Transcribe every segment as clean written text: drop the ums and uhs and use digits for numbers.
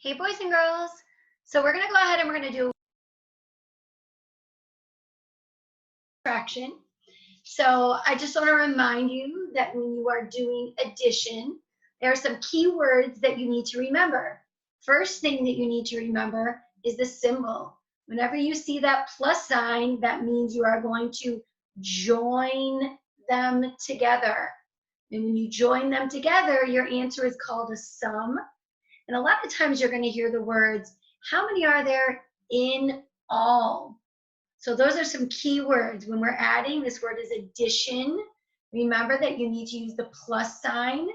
Hey boys and girls, so we're going to go ahead and we're going to do fraction. So I just want to remind you that when you are doing addition, there are some key words that you need to remember. First thing that you need to remember is the symbol. Whenever you see that plus sign, that means you are going to join them together. And when you join them together, your answer is called a sum. And a lot of times you're going to hear the words, how many are there in all? So those are some key words. When we're adding, this word is addition. Remember that you need to use the plus sign.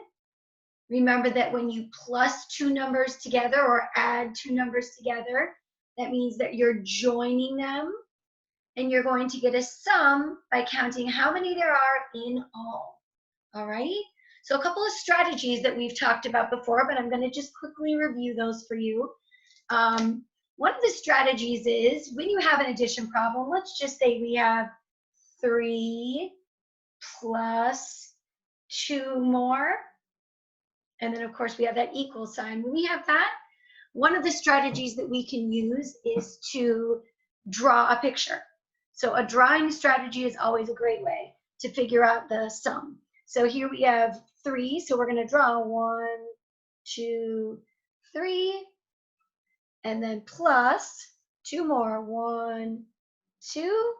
Remember that when you plus two numbers together or add two numbers together, that means that you're joining them. And you're going to get a sum by counting how many there are in all. All right? So a couple of strategies that we've talked about before, but I'm going to just quickly review those for you. One of the strategies is when you have an addition problem, let's just say we have 3 plus 2 more. And then, of course, we have that equal sign. When we have that, one of the strategies that we can use is to draw a picture. So a drawing strategy is always a great way to figure out the sum. So here we have 3, so we're going to draw 1, 2, 3, and then plus 2 more, 1, 2.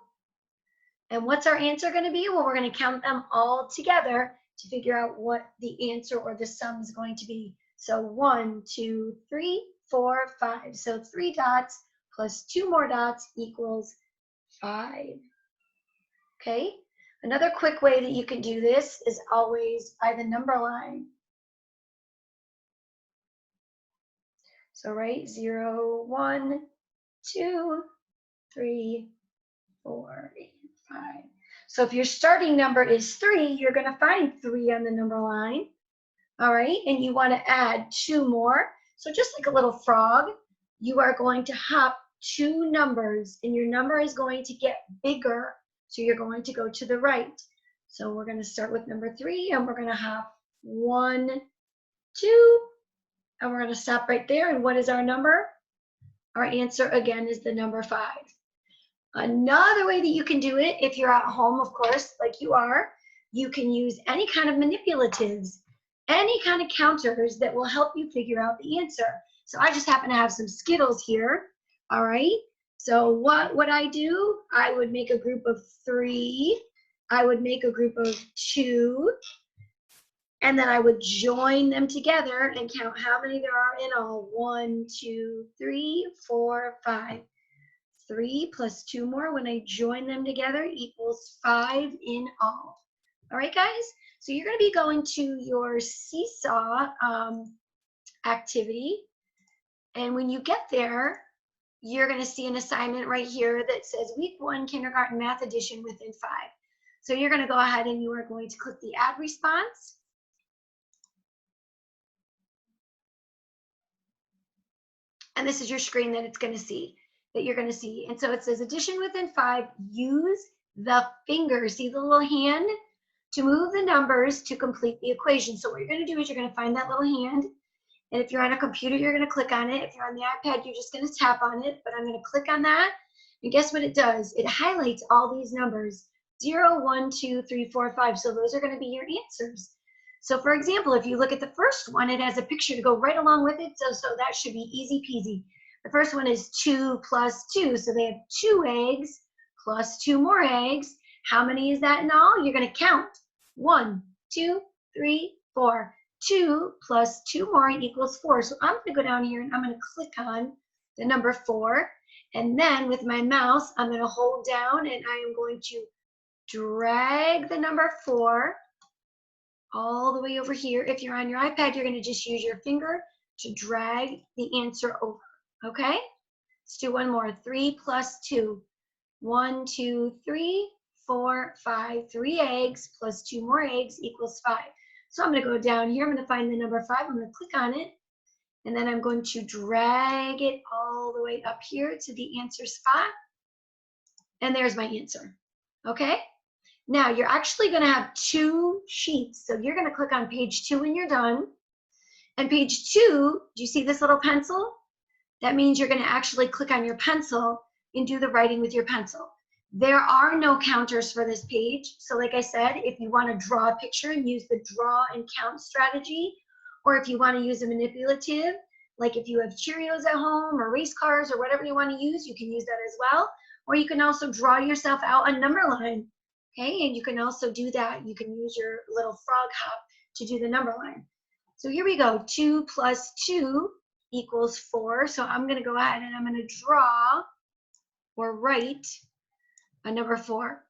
And what's our answer going to be? Well, we're going to count them all together to figure out what the answer or the sum is going to be. So 1, 2, 3, 4, 5. So 3 dots plus 2 more dots equals 5. Okay? Another quick way that you can do this is always by the number line. So right, 0, 1, 2, 3, 4, 5. So if your starting number is 3, you're going to find 3 on the number line. All right, and you want to add 2 more. So just like a little frog, you are going to hop 2 numbers, and your number is going to get bigger. So you're going to go to the right. So we're going to start with number 3, and we're going to hop 1, 2, and we're going to stop right there. And what is our number? Our answer, again, is the number 5. Another way that you can do it, if you're at home, of course, like you are, you can use any kind of manipulatives, any kind of counters that will help you figure out the answer. So I just happen to have some Skittles here. All right. So what would I do? I would make a group of 3. I would make a group of 2. And then I would join them together and count how many there are in all. 1, 2, 3, 4, 5. 3 plus 2 more when I join them together equals 5 in all. All right, guys? So you're going to be going to your seesaw activity. And when you get there, you're going to see an assignment right here that says Week 1 Kindergarten Math Addition within 5. So you're going to go ahead and you are going to click the Add Response. And this is your screen that it's going to see, that you're going to see. And so it says addition within 5, use the finger. See the little hand? To move the numbers to complete the equation. So what you're going to do is you're going to find that little hand. And if you're on a computer, you're going to click on it. If you're on the iPad, you're just going to tap on it. But I'm going to click on that. And guess what it does? It highlights all these numbers. 0, 1, 2, 3, 4, 5. So those are going to be your answers. So for example, if you look at the first one, it has a picture to go right along with it. So that should be easy peasy. The first one is 2 plus 2. So they have 2 eggs plus 2 more eggs. How many is that in all? You're going to count. 1, 2, 3, 4. 2 plus 2 more equals 4. So I'm going to go down here and I'm going to click on the number 4. And then with my mouse, I'm going to hold down and I am going to drag the number 4 all the way over here. If you're on your iPad, you're going to just use your finger to drag the answer over. Okay? Let's do one more. 3 plus 2. 1, 2, 3, 4, 5. 3 eggs plus 2 more eggs equals 5. So I'm going to go down here. I'm going to find the number 5. I'm going to click on it. And then I'm going to drag it all the way up here to the answer spot. And there's my answer. Okay? Now, you're actually going to have 2 sheets. So you're going to click on page 2 when you're done. And page 2, do you see this little pencil? that means you're going to actually click on your pencil and do the writing with your pencil. There are no counters for this page. So like I said, if you want to draw a picture and use the draw and count strategy, or if you want to use a manipulative, like if you have Cheerios at home or race cars or whatever you want to use, you can use that as well. Or you can also draw yourself out a number line, okay? And you can also do that. You can use your little frog hop to do the number line. So here we go, 2 plus 2 equals 4. So I'm going to go ahead and I'm going to draw or write a number 4.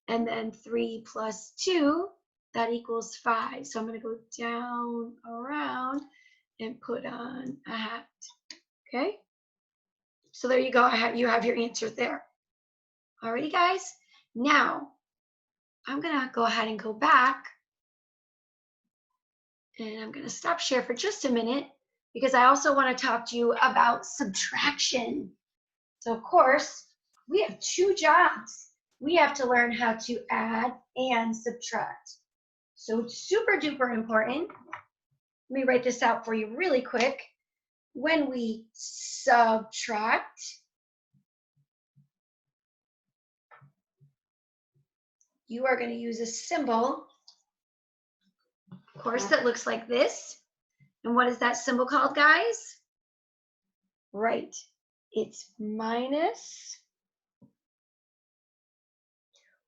And then 3 plus 2, that equals 5. So I'm going to go down, around, and put on a hat. Okay? So there you go. You have your answer there. Alrighty, guys. Now, I'm going to go ahead and go back. And I'm going to stop share for just a minute because I also want to talk to you about subtraction. So, of course, we have 2 jobs. We have to learn how to add and subtract. So it's super duper important. Let me write this out for you really quick. When we subtract, you are going to use a symbol, of course, that looks like this. And what is that symbol called, guys? Right. It's minus.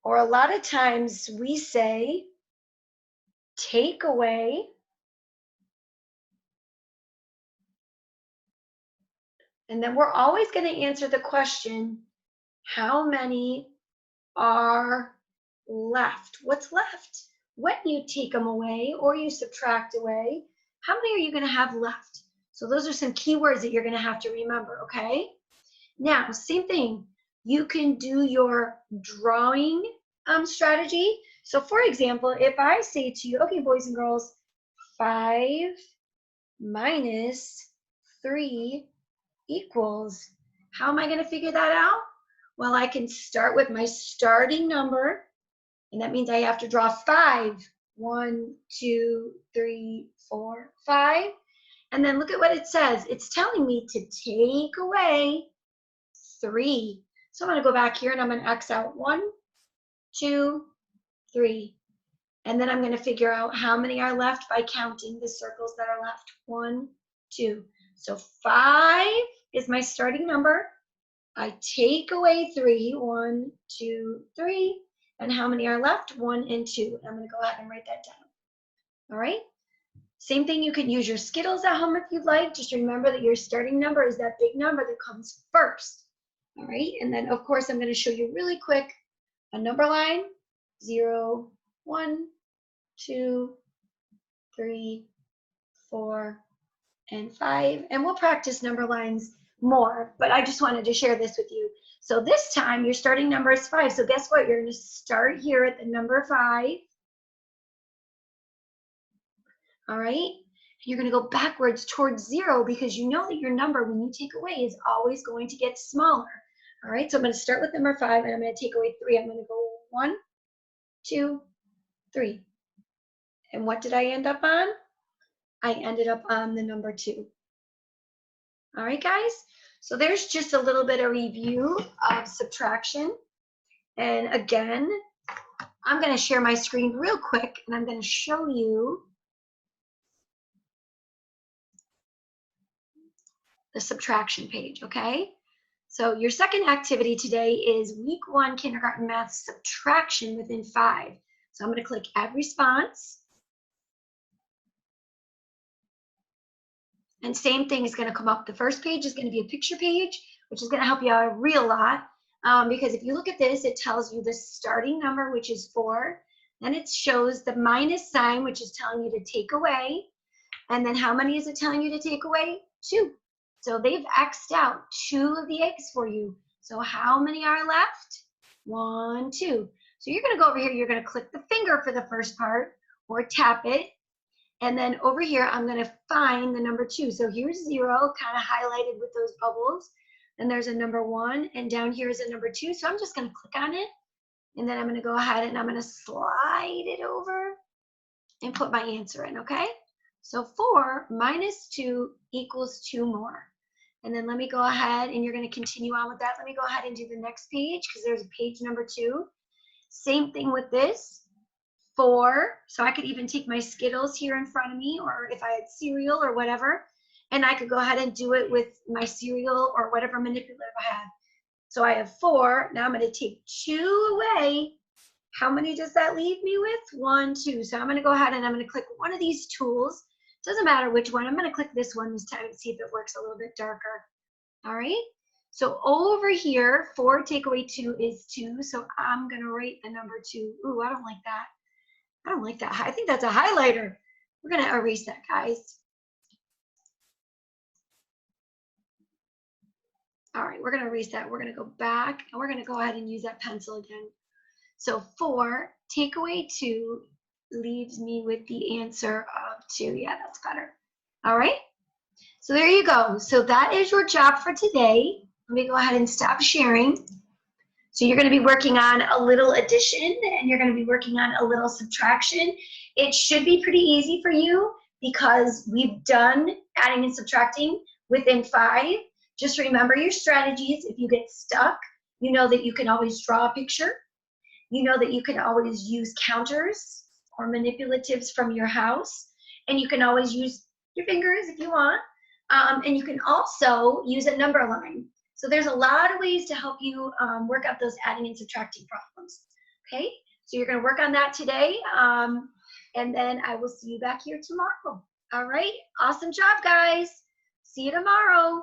Or a lot of times we say take away. And then we're always going to answer the question, how many are left? What's left? When you take them away or you subtract away, how many are you going to have left? So those are some key words that you're going to have to remember, okay? Now, same thing. You can do your drawing strategy. So for example, if I say to you, okay, boys and girls, 5 minus 3 equals, how am I going to figure that out? Well, I can start with my starting number, and that means I have to draw 5. 1, 2, 3, 4, 5. And then look at what it says. It's telling me to take away 3. So I'm going to go back here and I'm going to X out 1, 2, 3. And then I'm going to figure out how many are left by counting the circles that are left. 1, 2. So 5 is my starting number. I take away 3. 1, 2, 3. And how many are left? 1 and 2. I'm going to go ahead and write that down. All right? Same thing, you can use your Skittles at home if you'd like. Just remember that your starting number is that big number that comes first. All right? And then, of course, I'm going to show you really quick a number line. 0, 1, 2, 3, 4, and 5. And we'll practice number lines more, but I just wanted to share this with you. So this time, your starting number is 5. So guess what? You're going to start here at the number 5. All right? You're going to go backwards towards 0 because you know that your number, when you take away, is always going to get smaller. All right? So I'm going to start with number 5, and I'm going to take away 3. I'm going to go 1, 2, 3. And what did I end up on? I ended up on the number 2. All right, guys? So there's just a little bit of review of subtraction. And again, I'm going to share my screen real quick, and I'm going to show you the subtraction page, okay? So your second activity today is week 1 kindergarten math subtraction within 5. So I'm going to click add response. And same thing is going to come up. The first page is going to be a picture page, which is going to help you out a real lot. Because if you look at this, it tells you the starting number, which is 4. Then it shows the minus sign, which is telling you to take away. And then how many is it telling you to take away? 2. So they've X'd out 2 of the eggs for you. So how many are left? 1, 2. So you're going to go over here. You're going to click the finger for the first part or tap it. And then over here, I'm going to find the number 2. So here's 0, kind of highlighted with those bubbles. Then there's a number 1, and down here is a number 2. So I'm just going to click on it. And then I'm going to go ahead and I'm going to slide it over and put my answer in, okay? So 4 minus 2 equals 2 more. And then let me go ahead, and you're going to continue on with that. Let me go ahead and do the next page because there's a page number 2. Same thing with this. 4. So I could even take my Skittles here in front of me, or if I had cereal or whatever, and I could go ahead and do it with my cereal or whatever manipulative I have. So I have 4. Now I'm going to take 2 away. How many does that leave me with? 1, 2. So I'm going to go ahead and I'm going to click one of these tools. Doesn't matter which one. I'm going to click this one this time and see if it works a little bit darker. All right. So over here, 4 take away 2 is 2. So I'm going to write the number 2. Ooh, I don't like that. I don't like that. I think that's a highlighter. We're going to erase that, guys. All right, we're going to erase that. We're going to go back, and we're going to go ahead and use that pencil again. So 4 take away 2 leaves me with the answer of 2. Yeah, that's better. All right. So there you go. So that is your job for today. Let me go ahead and stop sharing. So you're going to be working on a little addition, and you're going to be working on a little subtraction. It should be pretty easy for you because we've done adding and subtracting within 5. Just remember your strategies. If you get stuck, you know that you can always draw a picture. You know that you can always use counters or manipulatives from your house. And you can always use your fingers if you want. And you can also use a number line. So there's a lot of ways to help you work out those adding and subtracting problems. Okay, so you're going to work on that today. And then I will see you back here tomorrow. All right, awesome job, guys. See you tomorrow.